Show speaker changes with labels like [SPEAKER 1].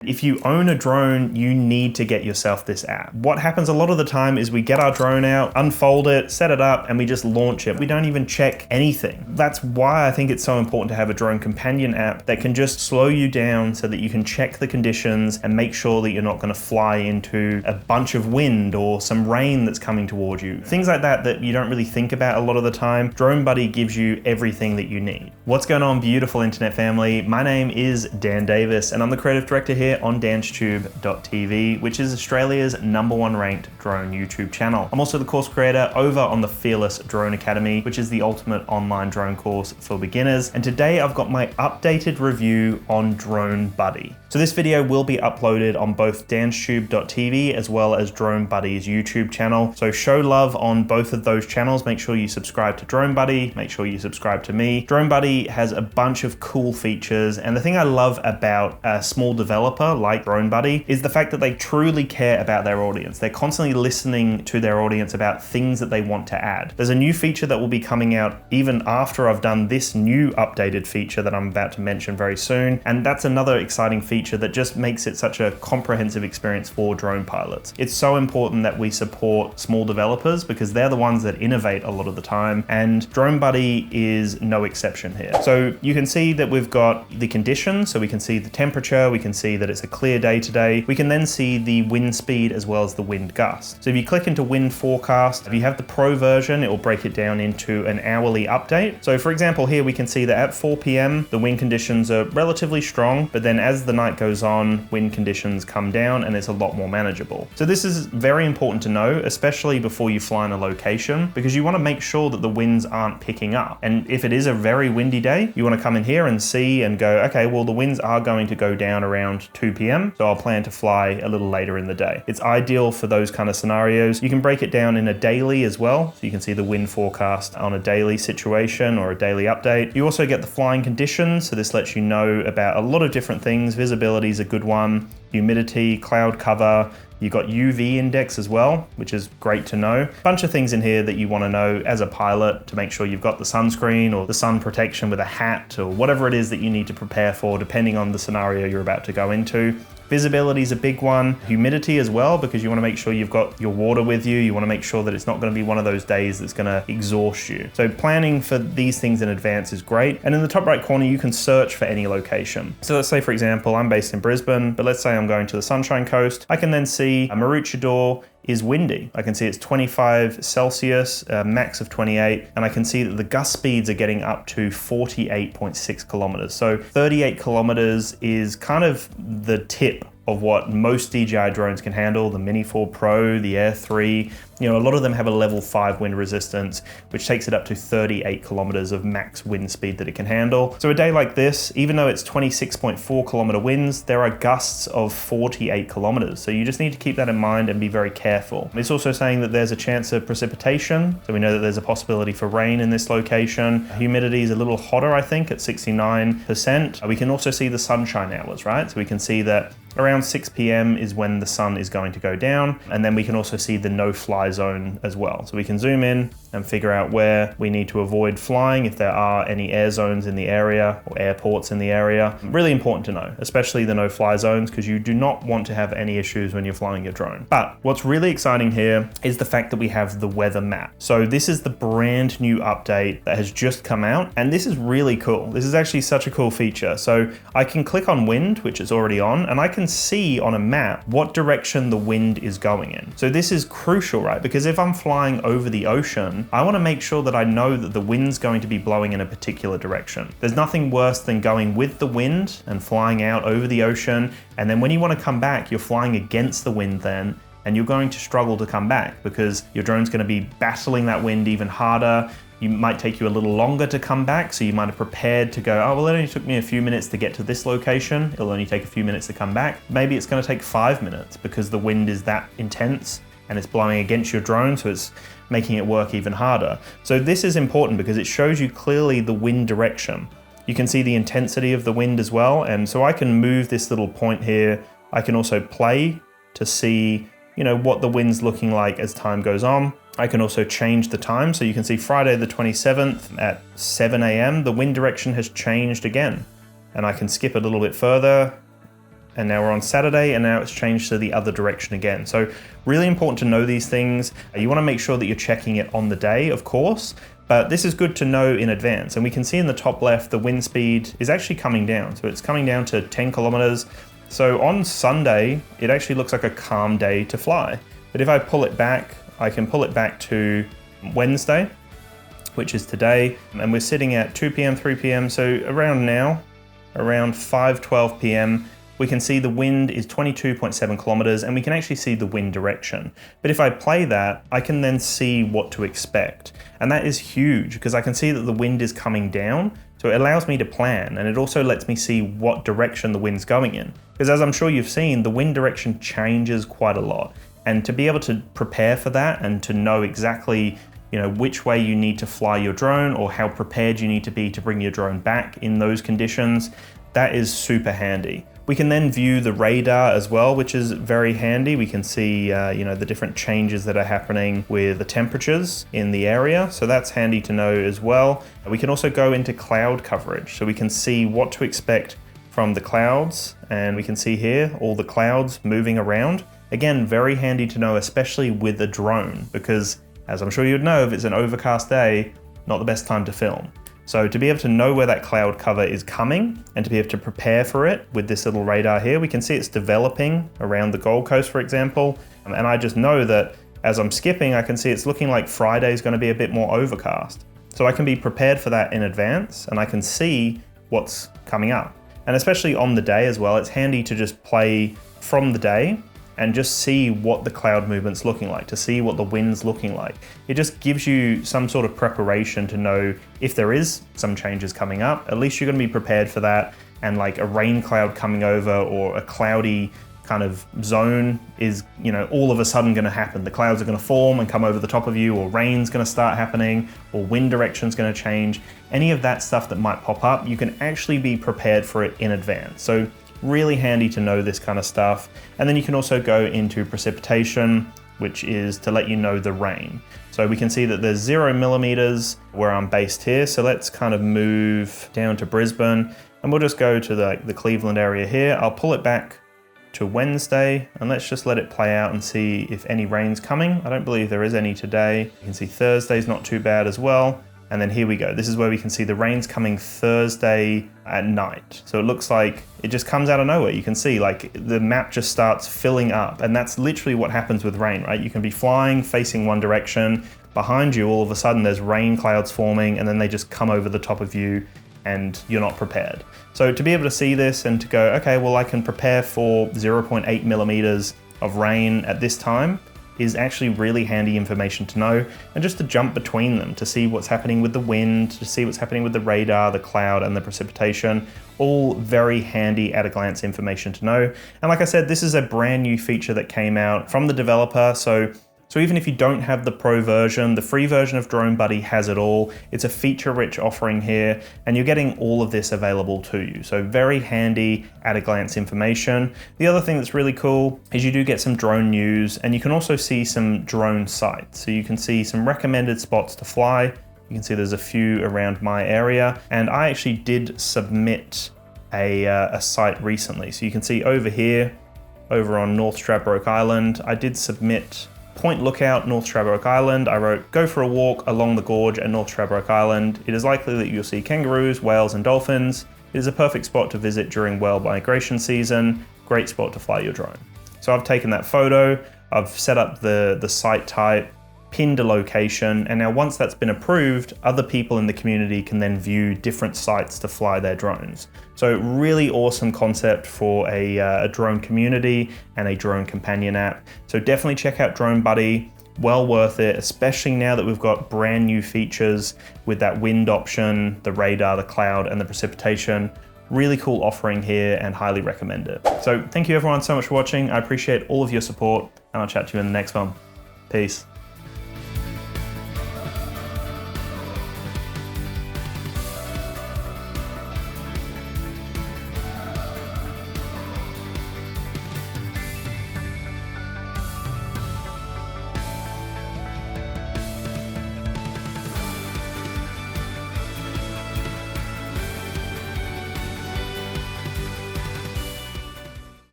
[SPEAKER 1] If you own a drone, you need to get yourself this app. What happens a lot of the time is we get our drone out, unfold it, set it up, and we just launch it. We don't even check anything. That's why I think it's so important to have a drone companion app that can just slow you down so that you can check the conditions and make sure that you're not going to fly into a bunch of wind or some rain that's coming toward you. Things like that you don't really think about a lot of the time. Drone Buddy gives you everything that you need. What's going on, beautiful internet family? My name is Dan Davis, and I'm the creative director here on danstube.tv, which is Australia's #1 ranked drone YouTube channel. I'm also the course creator over on the Fearless Drone Academy, which is the ultimate online drone course for beginners. And today I've got my updated review on Drone Buddy. So this video will be uploaded on both danstube.tv as well as Drone Buddy's YouTube channel. So show love on both of those channels. Make sure you subscribe to Drone Buddy, make sure you subscribe to me. Drone Buddy has a bunch of cool features, and the thing I love about a small developer like Drone Buddy is the fact that they truly care about their audience. They're constantly listening to their audience about things that they want to add. There's a new feature that will be coming out even after I've done this new updated feature that I'm about to mention very soon, and that's another exciting feature that just makes it such a comprehensive experience for drone pilots. It's so important that we support small developers because they're the ones that innovate a lot of the time, and Drone Buddy is no exception here. So you can see that we've got the conditions, so we can see the temperature, we can see that it's a clear day today. We can then see the wind speed as well as the wind gust. So if you click into wind forecast, if you have the pro version, it will break it down into an hourly update. So for example, here we can see that at 4 p.m, the wind conditions are relatively strong, but then as the night goes on, wind conditions come down and it's a lot more manageable. So this is very important to know, especially before you fly in a location, because you want to make sure that the winds aren't picking up. And if it is a very windy day, you want to come in here and see and go, okay, well, the winds are going to go down around 2 p.m, so I'll plan to fly a little later in the day. It's ideal for those kind of scenarios. You can break it down in a daily as well, so you can see the wind forecast on a daily situation or a daily update. You also get the flying conditions, so this lets you know about a lot of different things. Visibility is a good one, humidity, cloud cover. You've got UV index as well, which is great to know. A bunch of things in here that you want to know as a pilot to make sure you've got the sunscreen or the sun protection with a hat or whatever it is that you need to prepare for depending on the scenario you're about to go into. Visibility is a big one. Humidity as well, because you want to make sure you've got your water with you. You want to make sure that it's not going to be one of those days that's going to exhaust you. So planning for these things in advance is great. And in the top right corner, you can search for any location. So let's say, for example, I'm based in Brisbane, but let's say I'm going to the Sunshine Coast. I can then see Maroochydore is windy. I can see it's 25 Celsius, max of 28, and I can see that the gust speeds are getting up to 48.6 kilometers. So 38 kilometers is kind of the tip of what most DJI drones can handle. The Mini 4 Pro, the Air 3, a lot of them have a level 5 wind resistance, which takes it up to 38 kilometers of max wind speed that it can handle. So a day like this, even though it's 26.4 kilometer winds, there are gusts of 48 kilometers. So you just need to keep that in mind and be very careful. It's also saying that there's a chance of precipitation. So we know that there's a possibility for rain in this location. Humidity is a little hotter, I think, at 69%. We can also see the sunshine hours, right? So we can see that around 6 p.m. is when the sun is going to go down. And then we can also see the no-fly zone as well. So we can zoom in and figure out where we need to avoid flying if there are any air zones in the area or airports in the area. Really important to know, especially the no-fly zones, because you do not want to have any issues when you're flying your drone. But what's really exciting here is the fact that we have the weather map. So this is the brand new update that has just come out, and this is really cool. This is actually such a cool feature. So I can click on wind, which is already on, and I can see on a map what direction the wind is going in. So this is crucial, right? Because if I'm flying over the ocean, I want to make sure that I know that the wind's going to be blowing in a particular direction. There's nothing worse than going with the wind and flying out over the ocean, and then when you want to come back, you're flying against the wind then, and you're going to struggle to come back because your drone's going to be battling that wind even harder. You might take you a little longer to come back, so you might have prepared to go, oh, well, it only took me a few minutes to get to this location. It'll only take a few minutes to come back. Maybe it's going to take 5 minutes because the wind is that intense and it's blowing against your drone, so it's making it work even harder. So this is important because it shows you clearly the wind direction. You can see the intensity of the wind as well, and so I can move this little point here. I can also play to see, what the wind's looking like as time goes on. I can also change the time. So you can see Friday the 27th at 7 a.m, the wind direction has changed again. And I can skip a little bit further and now we're on Saturday, and now it's changed to the other direction again. So really important to know these things. You want to make sure that you're checking it on the day, of course, but this is good to know in advance. And we can see in the top left, the wind speed is actually coming down. So it's coming down to 10 kilometers. So on Sunday, it actually looks like a calm day to fly. But if I pull it back, I can pull it back to Wednesday, which is today, and we're sitting at 2 p.m., 3 p.m. So around now, around 5:12 p.m., we can see the wind is 22.7 kilometers, and we can actually see the wind direction. But if I play that, I can then see what to expect. And that is huge because I can see that the wind is coming down. So it allows me to plan, and it also lets me see what direction the wind's going in. Because as I'm sure you've seen, the wind direction changes quite a lot. And to be able to prepare for that and to know exactly which way you need to fly your drone or how prepared you need to be to bring your drone back in those conditions, that is super handy. We can then view the radar as well, which is very handy. We can see the different changes that are happening with the temperatures in the area. So that's handy to know as well. We can also go into cloud coverage. So we can see what to expect from the clouds. And we can see here all the clouds moving around. Again, very handy to know, especially with a drone, because as I'm sure you'd know, if it's an overcast day, not the best time to film. So to be able to know where that cloud cover is coming and to be able to prepare for it with this little radar here, we can see it's developing around the Gold Coast, for example. And I just know that as I'm skipping, I can see it's looking like Friday is going to be a bit more overcast. So I can be prepared for that in advance, and I can see what's coming up. And especially on the day as well, it's handy to just play from the day and just see what the cloud movement's looking like, to see what the wind's looking like. It just gives you some sort of preparation to know if there is some changes coming up, at least you're gonna be prepared for that. And like a rain cloud coming over or a cloudy kind of zone is, all of a sudden gonna happen. The clouds are gonna form and come over the top of you, or rain's gonna start happening, or wind direction's gonna change. Any of that stuff that might pop up, you can actually be prepared for it in advance. So really handy to know this kind of stuff. And then you can also go into precipitation, which is to let you know the rain. So we can see that there's 0 millimeters where I'm based here. So let's kind of move down to Brisbane, and we'll just go to the Cleveland area here. I'll pull it back to Wednesday, and let's just let it play out and see if any rain's coming. I don't believe there is any today. You can see Thursday's not too bad as well. And then here we go. This is where we can see the rain's coming Thursday at night. So it looks like it just comes out of nowhere. You can see like the map just starts filling up, and that's literally what happens with rain, right? You can be flying facing one direction. Behind you, all of a sudden there's rain clouds forming, and then they just come over the top of you and you're not prepared. So to be able to see this and to go, okay, well, I can prepare for 0.8 millimeters of rain at this time, is actually really handy information to know, and just to jump between them to see what's happening with the wind, to see what's happening with the radar, the cloud, and the precipitation. All very handy at a glance information to know. And like I said, this is a brand new feature that came out from the developer. So even if you don't have the pro version, the free version of Drone Buddy has it all. It's a feature-rich offering here, and you're getting all of this available to you. So very handy at a glance information. The other thing that's really cool is you do get some drone news, and you can also see some drone sites. So you can see some recommended spots to fly. You can see there's a few around my area, and I actually did submit a site recently. So you can see over here, over on North Stradbroke Island, I did submit Point Lookout, North Stradbroke Island. I wrote, go for a walk along the gorge at North Stradbroke Island. It is likely that you'll see kangaroos, whales, and dolphins. It is a perfect spot to visit during whale migration season. Great spot to fly your drone. So I've taken that photo, I've set up the site type, pinned a location, and now once that's been approved, other people in the community can then view different sites to fly their drones. So really awesome concept for a drone community and a drone companion app. So definitely check out Drone Buddy, well worth it, especially now that we've got brand new features with that wind option, the radar, the cloud, and the precipitation. Really cool offering here, and highly recommend it. So thank you everyone so much for watching. I appreciate all of your support, and I'll chat to you in the next one. Peace.